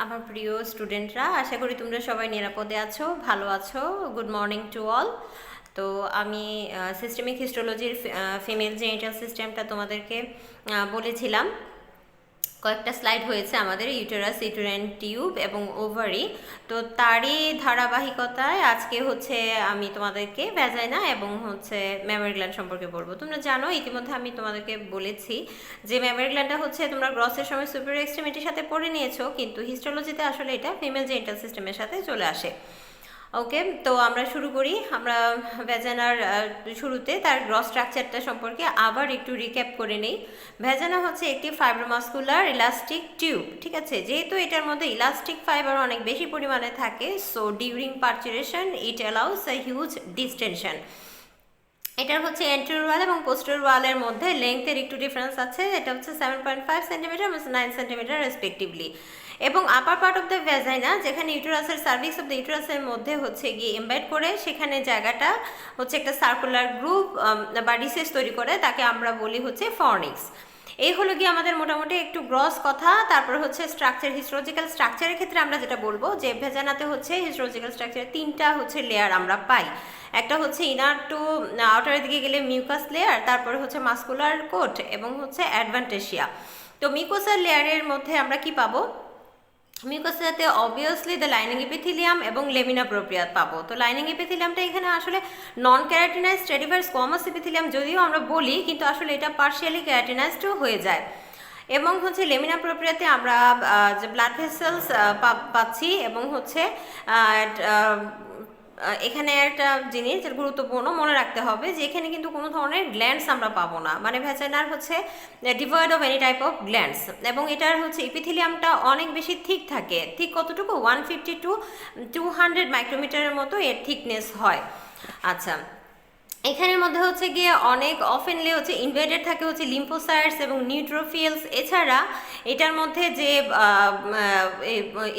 আমার প্রিয় স্টুডেন্টরা, আশা করি তোমরা সবাই নিরাপদে আছো, ভালো আছো। Good morning to all. তো আমি সিস্টেমিক হিস্টোলজির ফিমেল জেনিটাল সিস্টেমটা তোমাদেরকে বলেছিলাম। কয়েকটা স্লাইড হয়েছে আমাদের ইউটেরাস, ইউটেরাইন টিউব এবং ওভারি। তো তারই ধারাবাহিকতায় আজকে হচ্ছে আমি তোমাদেরকে ভ্যাজাইনা এবং হচ্ছে ম্যামারি গ্ল্যান্ড সম্পর্কে বলবো। তোমরা জানো, ইতিমধ্যে আমি তোমাদেরকে বলেছি যে ম্যামারি গ্ল্যান্ডটা হচ্ছে তোমরা গ্রসের সময় সুপিরিয়র এক্সট্রিমিটির সাথে পড়ে নিয়েছো, কিন্তু হিস্টোলজিতে আসলে এটা ফিমেল জেনিটাল সিস্টেমের সাথে চলে আসে। ওকে, তো আমরা শুরু করি। আমরা ভ্যাজানার শুরুতে তার গ্রস স্ট্রাকচারটা সম্পর্কে আবার একটু রিক্যাপ করে নেই। ভ্যাজানা হচ্ছে একটি ফাইব্রোমাস্কুলার ইলাস্টিক টিউব, ঠিক আছে। যেহেতু এটার মধ্যে ইলাস্টিক ফাইবার অনেক বেশি পরিমাণে থাকে, so during parturition it allows a huge distension. এটার হচ্ছে এন্টেরিয়র ওয়াল এবং পোস্টেরিয়র ওয়ালের মধ্যে লেংথের একটু ডিফারেন্স আছে। এটা হচ্ছে 7.5 সেন্টিমিটার এবং 9 সেন্টিমিটার রেসপেক্টিভলি। এবং আপার পার্ট অফ দ্য ভ্যাজাইনা, যেখানে ইউটেরাসের সার্ভিক্স অফ দ্য ইউটেরাসের মধ্যে হচ্ছে গিয়ে এমবেড করে, সেখানে জায়গাটা হচ্ছে একটা সার্কুলার গ্রুপ বা রিসেস তৈরি করে, তাকে আমরা বলি হচ্ছে ফর্নিক্স। এই হলো গিয়ে আমাদের মোটামুটি একটু গ্রস কথা। তারপর হচ্ছে স্ট্রাকচার, হিস্টোলজিক্যাল স্ট্রাকচারের ক্ষেত্রে আমরা যেটা বলবো যে ভেজানাতে হচ্ছে হিস্টোলজিক্যাল স্ট্রাকচারে তিনটা হচ্ছে লেয়ার আমরা পাই। একটা হচ্ছে ইনার টু আউটারের দিকে গেলে মিউকাস লেয়ার, তারপরে হচ্ছে মাস্কুলার কোট এবং হচ্ছে অ্যাডভান্টেশিয়া। তো মিউকোসার লেয়ারের মধ্যে আমরা কি পাবো? মিউকাসিয়াতে অবভিয়াসলি দ্য লাইনিং এপিথিলিয়াম এবং লেমিনা প্রোপ্রিয়া পাবো। তো লাইনিং এপিথিলিয়ামটা এখানে আসলে নন ক্যারাটিনাইজ স্ট্রেটিফায়ার স্কোয়ামাস এপিথিলিয়াম যদিও আমরা বলি, কিন্তু আসলে এটা পার্শিয়ালি ক্যারাটিনাইজডও হয়ে যায়। এবং হচ্ছে লেমিনা প্রোপ্রিয়াতে আমরা যে ব্লাড ভেসেলস পাচ্ছি, এবং হচ্ছে এখানে একটা জিনিস যেটা গুরুত্বপূর্ণ মনে রাখতে হবে যে এখানে কিন্তু কোনো ধরনের গ্ল্যান্ডস আমরা পাবো না, মানে ভ্যাজাইনার হচ্ছে devoid of any type of glands. এবং এটার হচ্ছে ইপিথিলিয়ামটা অনেক বেশি থিক থাকে। থিক কতটুকু? 150 টু 200 মাইক্রোমিটারের মতো এর থিকনেস হয়। আচ্ছা, এখানের মধ্যে হচ্ছে গিয়ে অনেক অফেনলি হচ্ছে ইনভেডেড থাকে হচ্ছে লিম্ফোসাইটস এবং নিউট্রোফিলস। এছাড়া এটার মধ্যে যে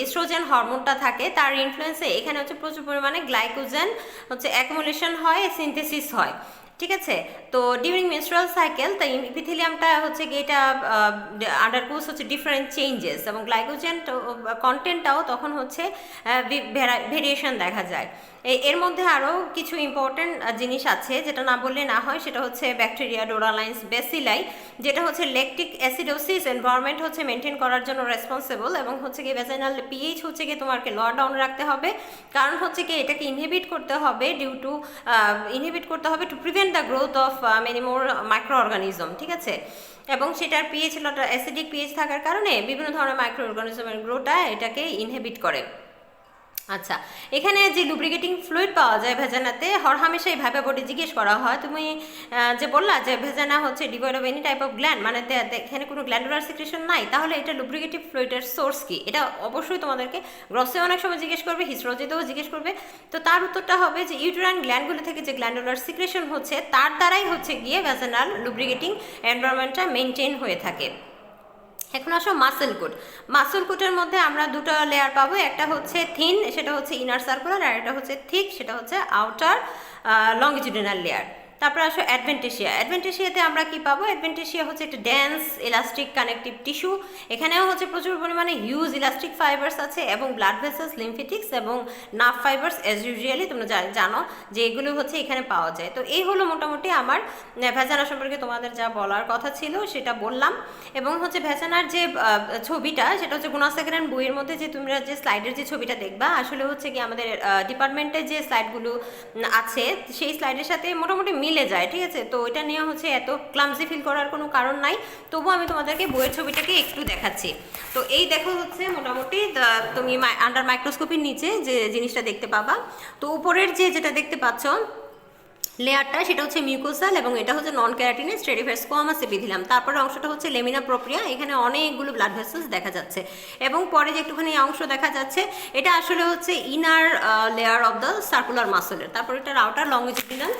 ইস্ট্রোজেন হরমোনটা থাকে, তার ইনফ্লুয়েন্সে এখানে হচ্ছে প্রচুর পরিমাণে গ্লাইকোজেন হচ্ছে অ্যাকুমুলেশন হয়, সিনথেসিস হয়, ঠিক আছে। তো ডিউরিং মেনস্ট্রুয়াল সাইকেল তাই ইপিথিলিয়ামটা হচ্ছে গিয়ে এটা আন্ডারগোস হচ্ছে ডিফারেন্ট চেঞ্জেস, এবং গ্লাইকোজেন কন্টেন্টটাও তখন হচ্ছে ভেরিয়েশন দেখা যায়। এর মধ্যে আরও কিছু ইম্পর্টেন্ট জিনিস আছে যেটা না বললে না হয়, সেটা হচ্ছে ব্যাকটেরিয়া, ডোরালাইন্স, বেসিলাই, যেটা হচ্ছে ল্যাকটিক অ্যাসিডোসিস এনভায়রনমেন্ট হচ্ছে মেনটেন করার জন্য রেসপন্সিবল। এবং হচ্ছে কি ভ্যাজাইনাল পিএইচ হচ্ছে কি তোমাকে লোয়ার ডাউন রাখতে হবে, কারণ হচ্ছে কি এটাকে ইনহিবিট করতে হবে to prevent the growth of many more micro organism, ঠিক আছে। এবং সেটার পিএইচ অ্যাসিডিক পিএইচ থাকার কারণে বিভিন্ন ধরনের মাইক্রো অর্গানিজমের গ্রোথটা এটাকে ইনহিবিট করে। আচ্ছা, এখানে যে লুব্রিকেটিং ফ্লুইড পাওয়া যায় ভেজানাতে, হরহামেশা এই ভাইবা বোর্ডে জিজ্ঞেস করা হয়, তুমি যে বললা যে ভেজানা হচ্ছে devoid of any type of gland, মানে এখানে কোনো গ্ল্যান্ডুলার সিক্রেশন নাই, তাহলে এটা লুব্রিকেটিভ ফ্লুইডের সোর্স কি? এটা অবশ্যই তোমাদেরকে গ্রসে অনেক সময় জিজ্ঞেস করবে, হিস্টোলজিতেও জিজ্ঞেস করবে। তো তার উত্তরটা হবে যে ইউটেরাইন গ্ল্যান্ডগুলো থেকে যে গ্ল্যান্ডুলার সিক্রেশন হচ্ছে, তার দ্বারাই হচ্ছে গিয়ে ভেজানাল লুব্রিকেটিং এনভায়রনমেন্টটা মেনটেন হয়ে থাকে। এখন আসো মাসেল কোট। মাসেল কোটের মধ্যে আমরা দুটো লেয়ার পাবো, একটা হচ্ছে থিন, সেটা হচ্ছে ইনার সার্কুলার, আর একটা হচ্ছে থিক, সেটা হচ্ছে আউটার লংগিটিউডিনাল লেয়ার। তারপর আসো অ্যাডভেন্টেশিয়া। অ্যাডভেন্টেশিয়াতে আমরা কি পাবো? অ্যাডভেন্টেশিয়া হচ্ছে একটা ডেন্স ইলাস্টিক কানেকটিভ টিস্যু। এখানেও হচ্ছে প্রচুর পরিমাণে হিউজ ইলাস্টিক ফাইবার্স আছে, এবং ব্লাড ভেসেলস, লিম্ফেটিক্স এবং নার্ভ ফাইবার্স অ্যাজ ইউজুয়ালি তোমরা জানো যে এগুলো হচ্ছে এখানে পাওয়া যায়। তো এই হলো মোটামুটি আমার ভ্যাজানা সম্পর্কে তোমাদের যা বলার কথা ছিল সেটা বললাম। এবং হচ্ছে ভ্যাজানার যে ছবিটা, সেটা হচ্ছে গুণাসাগরের বইয়ের মধ্যে যে তোমরা যে স্লাইডের যে ছবিটা দেখবা, আসলে হচ্ছে কি আমাদের ডিপার্টমেন্টে যে স্লাইডগুলো আছে সেই স্লাইডের সাথে মোটামুটি মিলে যায়, ঠিক আছে। তো এটা নিয়ে হচ্ছে এত ক্লামসি ফিল করার কোনো কারণ নাই, তবুও আমি তোমাদেরকে বইয়ের ছবিটাকে একটু দেখাচ্ছি। তো এই দেখো হচ্ছে মোটামুটি তুমি আন্ডার মাইক্রোস্কোপির নিচে যে জিনিসটা দেখতে পাবা। তো উপরের যেটা দেখতে পাচ্ছ লেয়ারটা, সেটা হচ্ছে মিউকোসাল, এবং এটা হচ্ছে নন ক্যারাটিনাইজ স্ট্রেটিফায়ার স্কোয়ামাস এপিথেলিয়াম। তারপরে অংশটা হচ্ছে লেমিনা প্রোপ্রিয়া, এখানে অনেকগুলো ব্লাড ভেসেলস দেখা যাচ্ছে। এবং পরে যে একটুখানি অংশ দেখা যাচ্ছে, এটা আসলে হচ্ছে inner layer of the circular মাসেলের। তারপর এটার আউটার লংজিটিউডিনাল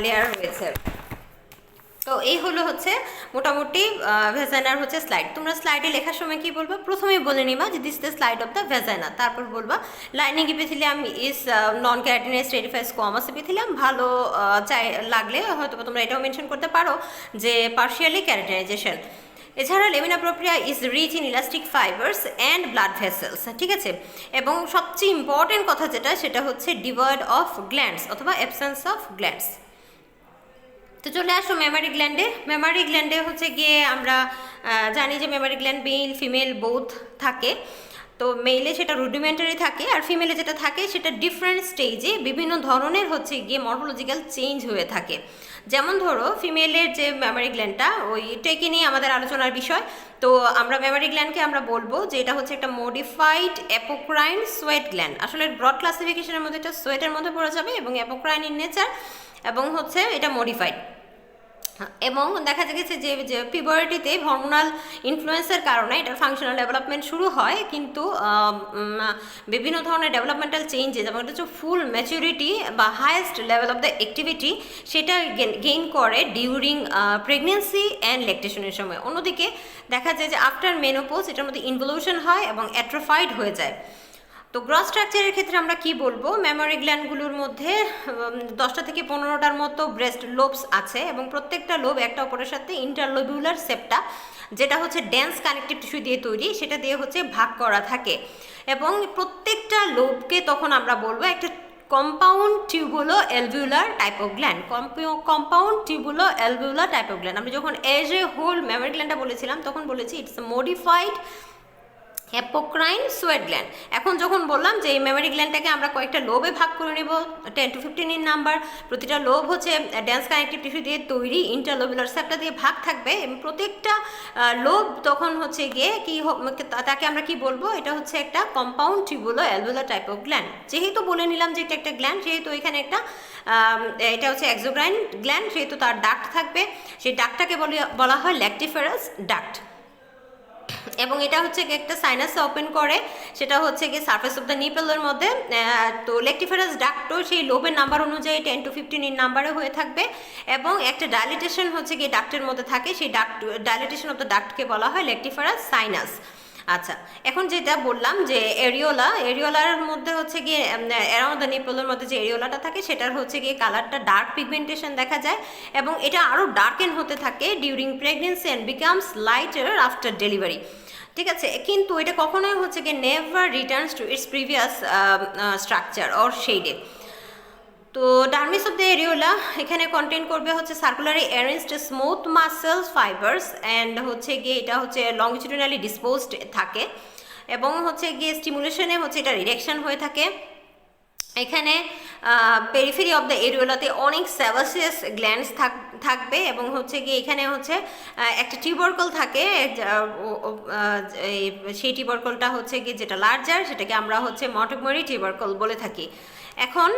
লেয়ার রয়েছে। তো এই হলো হচ্ছে মোটামুটি ভেজাইনার হচ্ছে স্লাইড। তোমরা স্লাইডে লেখার সময় কি বলবা? প্রথমেই বলে নিবা যে this the slide of the vagina, তারপর বলবা lining epithelium is non keratinise stratified squamous epithelium. ভালো চাই লাগলে হয়তো তোমরা এটাও মেনশন করতে পারো যে পার্শিয়ালি ক্যারাটিনাইজেশন। এছাড়া lamina propria is rich in elastic fibres and blood vessels, ঠিক আছে। এবং সবচেয়ে ইম্পর্টেন্ট কথা যেটা, সেটা হচ্ছে ডিভয়েড অফ গ্ল্যান্ডস অথবা অ্যাবসেন্স অফ গ্ল্যান্ডস। তো চলে আসো মেমারি গ্ল্যান্ডে। মেমারি গ্ল্যান্ডে হচ্ছে গিয়ে আমরা জানি যে Memari gland male female both থাকে। তো মেইলে সেটা রুডিমেন্টারি থাকে, আর ফিমেলে যেটা থাকে সেটা ডিফারেন্ট স্টেজে বিভিন্ন ধরনের হচ্ছে গিয়ে মর্ফোলজিক্যাল চেঞ্জ হয়ে থাকে। যেমন ধরো ফিমেলের যে মেমারি গ্ল্যান্ডটা, ওইটাকে নিয়ে আমাদের আলোচনার বিষয়। তো আমরা মেমারি গ্ল্যান্ডকে আমরা বলবো যে এটা হচ্ছে একটা মডিফাইড অ্যাপোক্রাইন সোয়েট গ্ল্যান্ড। আসলে ব্রড ক্লাসিফিকেশনের মধ্যে এটা সোয়েটের মধ্যে পড়ে যাবে, এবং অ্যাপোক্রাইন ইন নেচার, এবং হচ্ছে এটা মডিফাইড। এবং দেখা গেছে যে পিউবার্টিতে হরমোনাল ইনফ্লুয়েন্সের কারণে এটার ফাংশনাল ডেভেলপমেন্ট শুরু হয়, কিন্তু বিভিন্ন ধরনের ডেভেলপমেন্টাল চেঞ্জে, যেমন এটা হচ্ছে ফুল ম্যাচুরিটি বা highest level of the activity, সেটা গেইন করে ডিউরিং প্রেগনেন্সি অ্যান্ড ল্যাকটেশনের সময়। অন্যদিকে দেখা যায় যে আফটার মেনোপজ এটার মধ্যে ইনভলিউশন হয় এবং অ্যাট্রোফাইড হয়ে যায়। তো গ্রস স্ট্রাকচারের ক্ষেত্রে আমরা কি বলবো, মেমোরি গ্ল্যান্ডগুলোর মধ্যে 10টা থেকে 15টার মতো ব্রেস্ট লোবস আছে, এবং প্রত্যেকটা লোব একটা অপরের সাথে ইন্টারলোবিউলার সেপ্টা, যেটা হচ্ছে ডেন্স কানেকটিভ টিস্যু দিয়ে তৈরি, সেটা দিয়ে হচ্ছে ভাগ করা থাকে। এবং প্রত্যেকটা লোবকে তখন আমরা বলবো একটা compound tubulo alveolar type of gland. Compound tubulo alveolar type of gland. আমরা যখন এজ এ হোল মেমোরি গ্ল্যান্ডটা বলেছিলাম, তখন বলেছি it's a modified apocrine sweat gland. এখন যখন বললাম যে এই মেমোরি গ্ল্যান্ডটাকে আমরা কয়েকটা লোবে ভাগ করে নেব, 10 to 15 ইন নাম্বার। প্রতিটা লোব হচ্ছে ডেন্স কানেকটিভ টিস্যু দিয়ে তৈরি, ইন্টারলোবুলার সেপ্টা দিয়ে ভাগ থাকবে, এবং প্রত্যেকটা লোব তখন হচ্ছে গিয়ে কি তাকে আমরা কি বলবো, এটা হচ্ছে একটা compound tubulo alveolar type of gland. যেহেতু বলে নিলাম যে এটা একটা গ্ল্যান্ড, সেহেতু এখানে একটা এটা হচ্ছে এক্সোক্রাইন গ্ল্যান্ড, সেহেতু তার ডাক্ট থাকবে। সেই ডাক্টটাকে বলা হয় ল্যাক্টিফেরাস ডাক্ট। এবং এটা হচ্ছে একটা সাইনাস ওপেন করে, সেটা হচ্ছে কি সারফেস অফ দ্য নিপলের মধ্যে। তো লেকটিফেরাস ডাক্টও সেই লোবের নাম্বার অনুযায়ী 10 to 15 ইন নাম্বারে হয়ে থাকবে, এবং একটা ডাইলিটেশন হচ্ছে কি ডাক্টের মধ্যে থাকে, সেই ডাইলিটেশন অফ দ্য ডাক্টকে বলা হয় লেকটিফেরাস সাইনাস। আচ্ছা, এখন যেটা বললাম যে এরিওলার মধ্যে হচ্ছে গিয়ে অ্যারাউন্ড দ্য নিপলের মধ্যে যে এরিওলাটা থাকে, সেটার হচ্ছে গিয়ে কালারটা ডার্ক পিগমেন্টেশন দেখা যায়, এবং এটা আরও ডার্কেন হতে থাকে during pregnancy and becomes lighter after delivery, ঠিক আছে। কিন্তু এটা কখনোই হচ্ছে গিয়ে never returns to its previous structure or শেডে। তো ডার্মিস অফ দ্য এরিওলা এখানে কন্টেন করবে হচ্ছে circularly arranged smooth muscles fibres, and হচ্ছে গিয়ে এটা হচ্ছে লংজিটিউডালি ডিসপোজড থাকে, এবং হচ্ছে গিয়ে স্টিমুলেশনে হচ্ছে এটা রিডাকশন হয়ে থাকে। এখানে পেরিফেরি অফ দ্য এরিওলাতে অনেক সেবাসিয়াস গ্ল্যান্ডস থাকবে, এবং হচ্ছে গিয়ে এখানে হচ্ছে একটা টিউবারকল থাকে, সেই টিউবারকলটা হচ্ছে গিয়ে যেটা লার্জার, সেটাকে আমরা হচ্ছে মটোমরি টিউবারকল বলে থাকি। এখন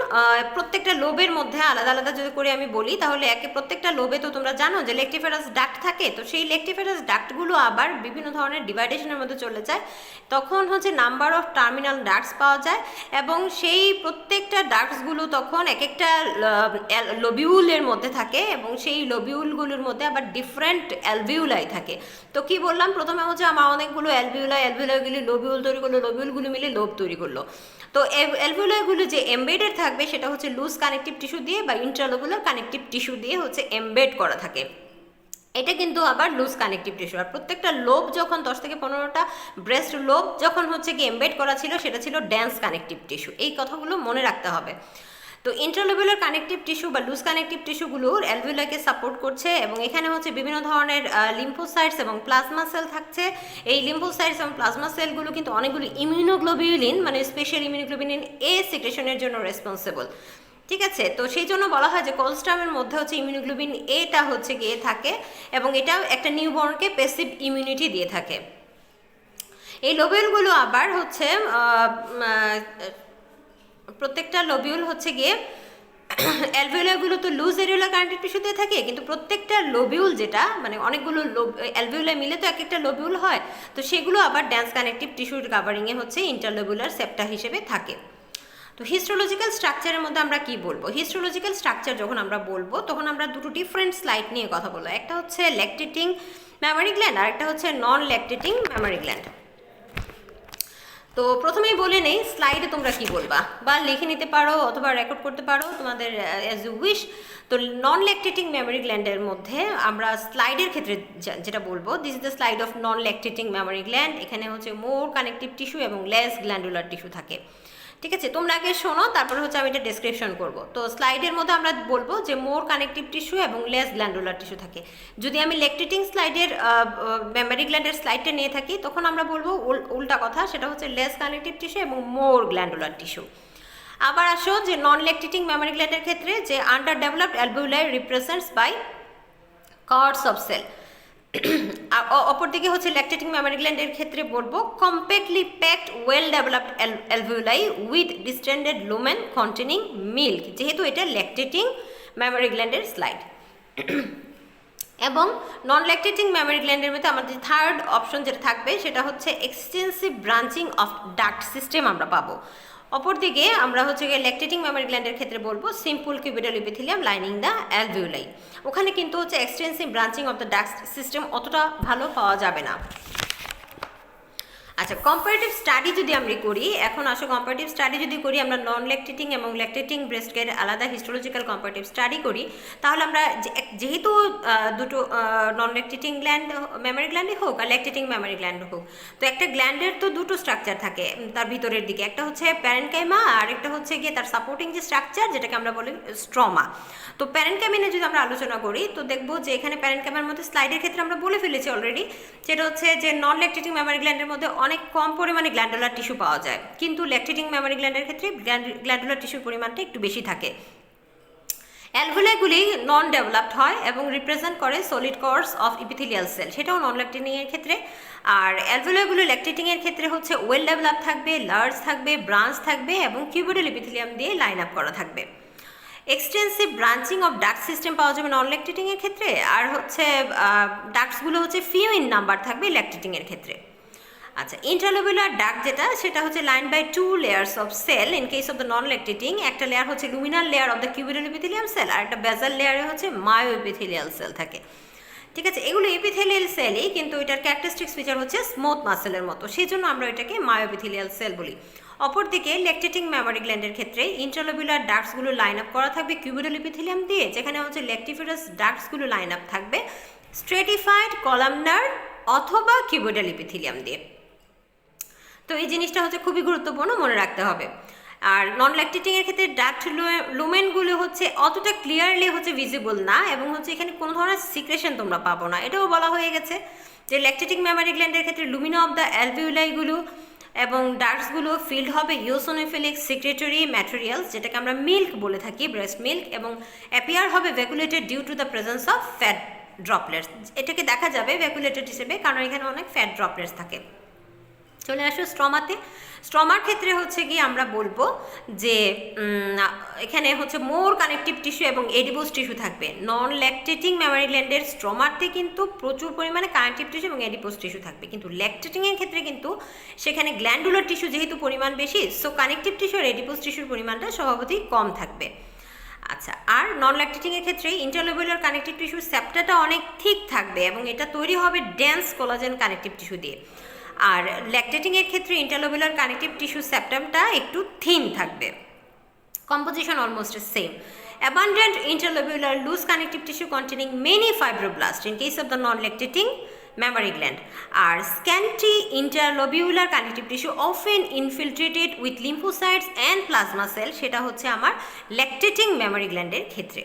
প্রত্যেকটা লোবের মধ্যে আলাদা আলাদা যদি করে আমি বলি, তাহলে প্রত্যেকটা লোবে তো তোমরা জানো যে লেকটিফেরাস ডাক্ট থাকে। তো সেই লেকটিফেরাস ডাক্টগুলো আবার বিভিন্ন ধরনের ডিভাইডেশনের মধ্যে চলে যায়, তখন হচ্ছে নাম্বার অফ টার্মিনাল ডাক্টস পাওয়া যায়, এবং সেই প্রত্যেকটা ডাক্টসগুলো তখন এক একটা লোবিউলের মধ্যে থাকে, এবং সেই লোবিউলগুলোর মধ্যে আবার ডিফারেন্ট অ্যালভিউলাই থাকে। তো কি বললাম, প্রথমে হচ্ছে আমার অনেকগুলো অ্যালভিউলাইগুলি লোবিউল তৈরি করলো, লোবিউলগুলো মিলে লোব তৈরি করলো। তো অ্যালভিউলাইগুলো যে এমবেডেড থাকবে, সেটা হচ্ছে লুজ কানেকটিভ টিস্যু দিয়ে বা ইন্ট্রালোবুলার কানেকটিভ টিস্যু দিয়ে হচ্ছে এমবেড করা থাকে। এটা কিন্তু আবার লুজ কানেকটিভ টিস্যু। আর প্রত্যেকটা লোব যখন 10 থেকে 15টা ব্রেস্ট লোব যখন হচ্ছে কি এমবেড করা ছিল, সেটা ছিল ডেন্স কানেকটিভ টিস্যু। এই কথাগুলো মনে রাখতে হবে। তো ইন্ট্রালোবুলার কানেকটিভ টিস্যু বা লুজ কানেকটিভ টিস্যুগুলোর অ্যালভিউলাকে সাপোর্ট করছে, এবং এখানে হচ্ছে বিভিন্ন ধরনের লিম্ফোসাইটস এবং প্লাজমা সেল থাকছে। এই লিম্ফোসাইটস এবং প্লাজমা সেলগুলো কিন্তু অনেকগুলো ইমিউনোগ্লোবিউলিন, মানে স্পেশাল ইমিউনোগ্লোবিউলিন এ সিক্রেশনের জন্য রেসপন্সিবল, ঠিক আছে। তো সেই জন্য বলা হয় যে কোলস্ট্রামের মধ্যে হচ্ছে ইমিউনোগ্লোবিন এটা হচ্ছে গিয়ে থাকে, এবং এটা একটা নিউবর্নকে প্যাসিভ ইমিউনিটি দিয়ে থাকে। এই লোবিউলগুলো আবার হচ্ছে প্রত্যেকটা লোবিউল হচ্ছে গিয়ে অ্যালভিউলাগুলো তো লুজ এরিওলার কানেকটিভ টিস্যুতে থাকে, কিন্তু প্রত্যেকটা লোবিউল যেটা মানে অনেকগুলো অ্যালভিউলাই মিলে তো এক একটা লোবিউল হয়, তো সেগুলো আবার ডেন্স কানেকটিভ টিস্যুর কাভারিংয়ে হচ্ছে ইন্টারলোবুলার সেপ্টা হিসেবে থাকে। তো হিস্টোলজিক্যাল স্ট্রাকচারের মধ্যে আমরা কি বলবো, হিস্টোলজিক্যাল স্ট্রাকচার যখন আমরা বলবো, তখন আমরা দুটো ডিফারেন্ট স্লাইড নিয়ে কথা বলবো। একটা হচ্ছে ল্যাকটেটিং ম্যামারি গ্ল্যান্ড, আর একটা হচ্ছে নন ল্যাকটেটিং ম্যামারি গ্ল্যান্ড। তো প্রথমেই বলে নেই স্লাইডে তোমরা কি বলবা, বা লিখে নিতে পারো অথবা রেকর্ড করতে পারো তোমাদের অ্যাজ ইউ উইশ। তো নন ল্যাকটেটিং মেমোরি গ্ল্যান্ডের মধ্যে আমরা স্লাইডের ক্ষেত্রে যেটা বলবো, this is the slide of non lactating memory gland. এখানে হচ্ছে মোর কানেকটিভ টিস্যু এবং লেস গ্ল্যান্ডুলার টিস্যু থাকে। ঠিক আছে, তোমরা আগে শোনো, তারপর হচ্ছে আমি এটা ডেসক্রিপশন করব। তো স্লাইডের মধ্যে আমরা বলবো যে মোর কানেকটিভ টিস্যু এবং লেস গ্ল্যান্ডুলার টিস্যু থাকে। যদি আমি ল্যাকটেটিং স্লাইডের মেমোরি গ্ল্যান্ডের স্লাইডটা নিয়ে থাকি, তখন আমরা বলবো উল্টা কথা, সেটা হচ্ছে লেস কানেকটিভ টিস্যু এবং মোর গ্ল্যান্ডুলার টিস্যু। আবার আসো যে নন ল্যাকটেটিং মেমোরি গ্ল্যান্ডের ক্ষেত্রে যে under developed alveoli represents by cords of cell. অপরদিকে হচ্ছে ল্যাকটেটিং মেমোরি গ্ল্যান্ডের ক্ষেত্রে বলবো compactly packed well developed alveoli with distended lumen containing milk, যেহেতু এটা ল্যাকটেটিং মেমোরি গ্ল্যান্ডের স্লাইড। এবং নন ল্যাকটেটিং মেমোরি গ্ল্যান্ডের মধ্যে আমাদের থার্ড অপশন যেটা থাকবে সেটা হচ্ছে extensive branching of duct system আমরা পাবো। অপরদিকে আমরা হচ্ছে ল্যাকটেটিং মেমোরি গ্ল্যান্ডের ক্ষেত্রে বলবো simple cuboidal epithelium lining the alveoli. ওখানে কিন্তু হচ্ছে extensive branching of the duct system অতটা ভালো পাওয়া যাবে না। আচ্ছা, কম্পারেটিভ স্টাডি যদি আমরা করি, এখন আসো কম্পারেটিভ স্টাডি যদি করি, আমরা নন ল্যাকটেটিং এবং ল্যাকটেটিং ব্রেস্ট কেয়ার আলাদা হিস্টোলজিক্যাল কম্পারেটিভ স্টাডি করি, তাহলে আমরা যেহেতু দুটো নন ল্যাকটেটিং গ্ল্যান্ড মেমোরি গ্ল্যান্ডই হোক আর ল্যাকটেটিং মেমোরি গ্ল্যান্ড হোক, তো একটা গ্ল্যান্ডের তো দুটো স্ট্রাকচার থাকে তার ভিতরের দিকে, একটা হচ্ছে প্যারেনকাইমা আর একটা হচ্ছে গিয়ে তার সাপোর্টিং যে স্ট্রাকচার যেটাকে আমরা বলি স্ট্রমা। তো প্যারেনকাইমিনে যদি আমরা আলোচনা করি, তো দেখবো যে এখানে প্যারেনকাইমার মধ্যে স্লাইডের ক্ষেত্রে আমরা বলে ফেলেছি অলরেডি, সেটা হচ্ছে যে নন ল্যাকটেটিং মেমোরি গ্ল্যান্ডের মধ্যে অনেক কম পরিমাণে গ্ল্যান্ডুলার টিস্যু পাওয়া যায়, কিন্তু ল্যাকটেটিং মেমোরি গ্ল্যান্ডের ক্ষেত্রে গ্ল্যান্ডুলার টিস্যুর পরিমাণটা একটু বেশি থাকে। অ্যালভিওলাইগুলি নন ডেভেলপড হয় এবং রিপ্রেজেন্ট করে solid cords of epithelial cell, সেটাও নন ল্যাকটেটিংয়ের ক্ষেত্রে। আর অ্যালভিওলাইগুলো ল্যাকটেটিংয়ের ক্ষেত্রে হচ্ছে ওয়েল ডেভেলপ থাকবে, লার্জ থাকবে, ব্রাঞ্চ থাকবে এবং কিউবিটাল এপিথেলিয়াম দিয়ে লাইন আপ করা থাকবে। Extensive branching of duct system পাওয়া যাবে নন ল্যাকটেটিংয়ের ক্ষেত্রে, আর হচ্ছে ডাক্টসগুলো হচ্ছে ফিউ ইন নাম্বার থাকবে ল্যাকটেটিংয়ের ক্ষেত্রে। আচ্ছা, ইন্ট্রালোবুলার ডাক্ট যেটা, সেটা হচ্ছে line by two layers of cell in case of the non lactating. একটা লেয়ার হচ্ছে luminal layer of the cuboidal epithelium cell, আর একটা বেজাল লেয়ারে হচ্ছে মায়ো এপিথেলিয়াল সেল থাকে। ঠিক আছে, এগুলো এপিথেলিয়াল সেলই, কিন্তু এটার ক্যারেক্টারিস্টিক্স ফিচার হচ্ছে স্মুথ মাসেলের মতো, সেই জন্য আমরা এটাকে মায়ো এপিথেলিয়াল সেল বলি। অপরদিকে ল্যাকটেটিং মেমোরি গ্ল্যান্ডের ক্ষেত্রে ইন্ট্রালোবুলার ডাক্টসগুলো লাইন আপ করা থাকবে কিউবিটাল এপিথেলিয়াম দিয়ে, যেখানে হচ্ছে ল্যাকটিফারাস ডাক্টসগুলো লাইন আপ থাকবে স্ট্রেটিফাইড কলামনার অথবা কিউবিটাল এপিথেলিয়াম দিয়ে। তো এই জিনিসটা হচ্ছে খুবই গুরুত্বপূর্ণ, মনে রাখতে হবে। আর নন ল্যাকটেটিংয়ের ক্ষেত্রে ডাক্ট লুমেনগুলো হচ্ছে অতটা ক্লিয়ারলি হচ্ছে ভিজিবল না, এবং হচ্ছে এখানে কোনো ধরনের সিক্রেশন তোমরা পাবো না, এটাও বলা হয়ে গেছে যে ল্যাকটেটিং মেমোরি গ্ল্যান্ডের ক্ষেত্রে লুমিনা অফ দ্য অ্যালভিওলাইগুলো এবং ডাক্টসগুলো ফিল্ড হবে ইওসোনোফিলিক সিক্রেটরি ম্যাটেরিয়ালস, যেটাকে আমরা মিল্ক বলে থাকি, ব্রেস্ট মিল্ক, এবং অ্যাপিয়ার হবে vacuolated due to the presence of fat droplets. এটাকে দেখা যাবে ভ্যাকুলেটেড হিসেবে, কারণ এখানে অনেক ফ্যাট ড্রপলেটস থাকে। চলে আসো স্ট্রমাতে। স্ট্রমার ক্ষেত্রে হচ্ছে কি আমরা বলবো যে এখানে হচ্ছে মোর কানেকটিভ টিস্যু এবং এডিপোজ টিস্যু থাকবে। নন ল্যাকটেটিং মেমোরি গ্ল্যান্ডের স্ট্রমাতে কিন্তু প্রচুর পরিমাণে কানেকটিভ টিস্যু এবং এডিপোজ টিস্যু থাকবে, কিন্তু ল্যাকটেটিংয়ের ক্ষেত্রে কিন্তু সেখানে গ্ল্যান্ডুলার টিস্যু যেহেতু পরিমাণ বেশি, সো কানেকটিভ টিস্যু আর এডিপোজ টিস্যুর পরিমাণটা স্বভাবতই কম থাকবে। আচ্ছা, আর নন ল্যাকটেটিংয়ের ক্ষেত্রে ইন্টারলোবুলার কানেকটিভ টিস্যুর সেপ্টাটা অনেক ঠিক থাকবে এবং এটা তৈরি হবে ডেন্স কোলাজেন কানেকটিভ টিস্যু দিয়ে। আর ল্যাকটেটিংয়ের ক্ষেত্রে ইন্টারলোবুলার কানেকটিভ টিস্যু সেপ্টামটা একটু থিন থাকবে, composition almost same. Abundant interlobular loose connective tissue containing many fibroblasts in case of the non-lactating mammary gland. Are scanty interlobular connective tissue often infiltrated with lymphocytes and plasma cell, সেটা হচ্ছে আমার lactating mammary gland এর ক্ষেত্রে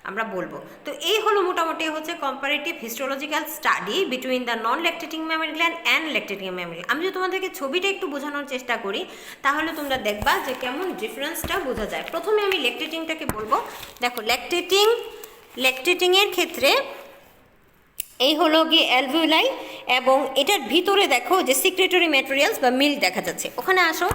আমরা বলবো। তো এই হলো মোটামুটি হচ্ছে comparative histological study between the non lactating memory gland and lactating memory. আমি যদি তোমাদেরকে ছবিটা একটু বোঝানোর চেষ্টা করি, তাহলে তোমরা দেখবা যে কেমন ডিফারেন্সটা বোঝা যায়। প্রথমে আমি ল্যাকটেটিংটাকে বলবো। দেখো, ল্যাকটেটিংয়ের ক্ষেত্রে এই হলো গিয়ে অ্যালভিওলাই, এবং এটার ভিতরে দেখো যে সিক্রেটরি ম্যাটেরিয়ালস বা মিল্ক দেখা যাচ্ছে। ওখানে আসো,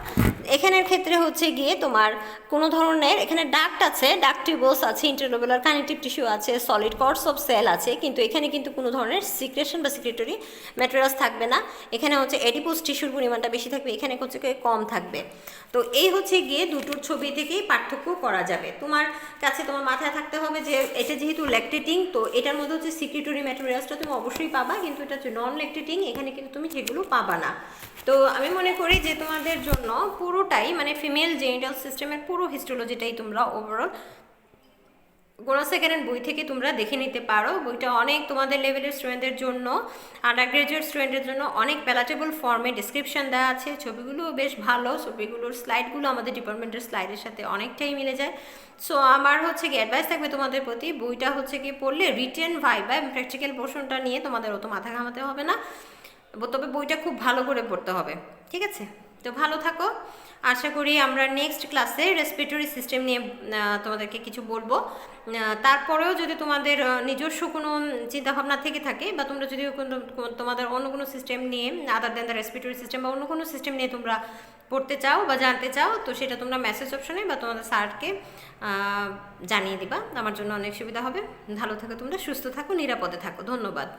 এখানের ক্ষেত্রে হচ্ছে গিয়ে তোমার কোনো ধরনের এখানে ডাক্ট আছে, ডাক্ট টিউবস আছে, ইন্টারলোবুলার কানেকটিভ টিস্যু আছে, সলিড কর্ডস অফ সেল আছে, কিন্তু এখানে কিন্তু কোনো ধরনের সিক্রেশন বা সিক্রেটরি ম্যাটেরিয়ালস থাকবে না। এখানে হচ্ছে এডিপোজ টিস্যুর পরিমাণটা বেশি থাকবে, এখানে হচ্ছে কম থাকবে। তো এই হচ্ছে গিয়ে দুটোর ছবি থেকেই পার্থক্য করা যাবে। তোমার কাছে তোমার মাথায় থাকতে হবে যে এটা যেহেতু ল্যাকটেটিং, তো এটার মধ্যে হচ্ছে সিক্রেটরি ম্যাটেরিয়ালসটা তুমি অবশ্যই পাবা, কিন্তু এটা হচ্ছে নন ল্যাকটেটিং, এখানে কিন্তু তুমি সেগুলো পাবা না। তো আমি মনে করি যে তোমাদের জন্য পুরোটাই মানে ফিমেল জেনিটাল সিস্টেমের পুরো হিস্টোলজিটাই তোমরা ওভারঅল কোনো সেকেন্ড বই থেকে তোমরা দেখে নিতে পারো। বইটা অনেক তোমাদের লেভেলের স্টুডেন্টদের জন্য, আন্ডার গ্রাজুয়েট স্টুডেন্টের জন্য অনেক প্যালাটেবল ফর্মে ডিসক্রিপশন দেওয়া আছে, ছবিগুলো বেশ ভালো, ছবিগুলোর স্লাইডগুলো আমাদের ডিপার্টমেন্টের স্লাইডের সাথে অনেকটাই মিলে যায়। সো আমার হচ্ছে কি অ্যাডভাইস থাকবে তোমাদের প্রতি, বইটা হচ্ছে কি পড়লে রিটেন ভাইবা এবং প্র্যাকটিক্যাল পোর্শনটা নিয়ে তোমাদের অত মাথা ঘামাতে হবে না, তবে বইটা খুব ভালো করে পড়তে হবে, ঠিক আছে? তো ভালো থাকো। আশা করি আমরা নেক্সট ক্লাসে রেসপিরেটরি সিস্টেম নিয়ে তোমাদেরকে কিছু বলবো। তারপরেও যদি তোমাদের নিজস্ব কোনো চিন্তাভাবনা থেকে থাকে, বা তোমরা যদি তোমাদের অন্য কোনো সিস্টেম নিয়ে আদার দেন দ্য রেসপিরেটরি সিস্টেম বা অন্য কোনো সিস্টেম নিয়ে তোমরা পড়তে চাও বা জানতে চাও, তো সেটা তোমরা মেসেজ অপশনে বা তোমাদের স্যারকে জানিয়ে দিবা, আমার জন্য অনেক সুবিধা হবে। ভালো থাকো তোমরা, সুস্থ থাকো, নিরাপদে থাকো। ধন্যবাদ।